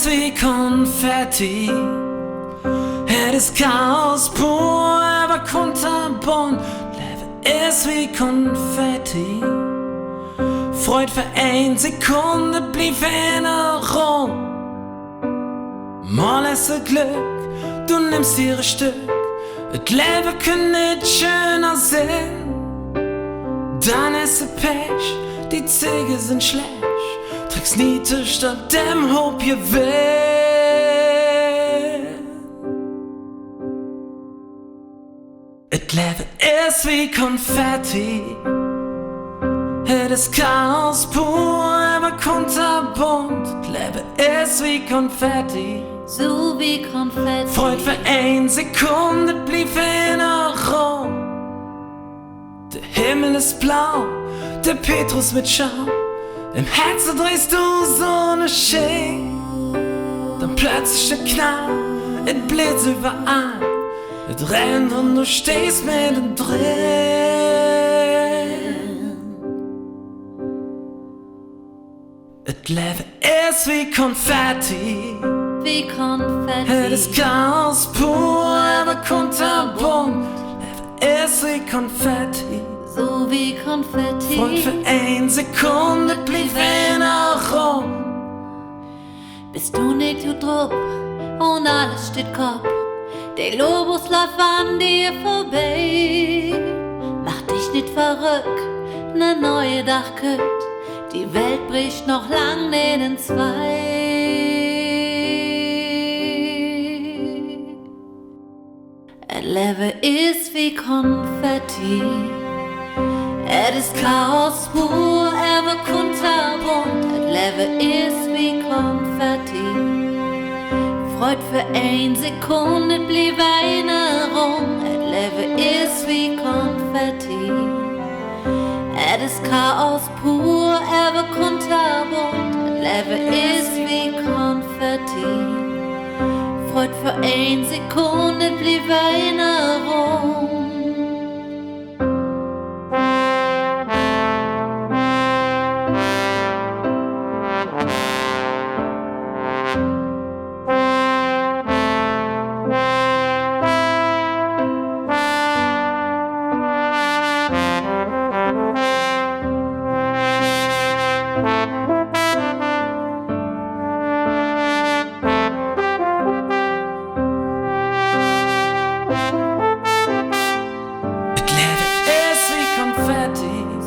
wie Konfetti. Het is kaos pur, aber kunterbunt. Leben ist wie Konfetti. Freud für eine Sekunde blieb Erinnerung. Mal ist es Glück, du nimmst ihre Stück. Et Leben kann nicht schöner sein. Dann ist es Pech, die Züge sind schlecht. Trägst nie statt dem Hope ihr will. Et Leben ist wie Konfetti. Het is Chaos pur, aber kunterbunt. Leben ist wie Konfetti. So wie Konfetti. Freud für eine Sekunde blieb Erinnerung. Der Himmel ist blau, der Petrus mit Schaum. Im Herzen drehst du so ne Schee. Dann plötzlich der Knall, es blitzt überall. Es rennt und du stehst mittendrin. Et Leben ist wie Konfetti. Wie Konfetti. Het is Chaos pur, aber kunterbunt. Leben ist wie Konfetti. So wie Konfetti. Freud für eine Sekunde blieb Erinnerung. Bist du nicht gut drauf und alles steht Kopf. Der Globus läuft an dir vorbei. Mach dich nicht verrückt, ne neue Dachkütt. Die Welt bricht noch lang nicht in zwei. Et Leben ist wie Konfetti. Et ist Chaos pur, aber kunterbunt. Et Leben ist wie Konfetti. Freud für eine Sekunde blieb Erinnerung. Et Leben ist wie Konfetti. Et ist Chaos pur, aber kunterbunt. Et Leben ist wie Konfetti. Freud für eine Sekunde blieb Erinnerung.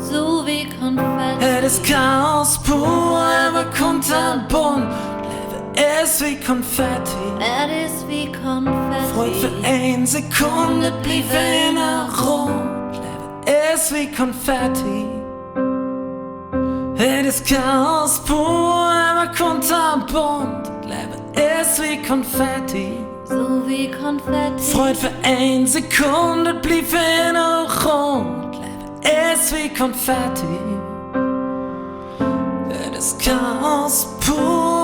So wie Konfetti. Het is Chaos pur, aber kunterbunt. Leben ist wie Konfetti. Es ist wie Konfetti. Freud für eine Sekunde blieb Erinnerung. Leben ist wie Konfetti. Het is Chaos pur, aber kunterbunt. Leben ist wie Konfetti. So wie Konfetti. Freud für eine Sekunde blieb Erinnerung. Ist wie Konfetti. Es ist Chaos pur.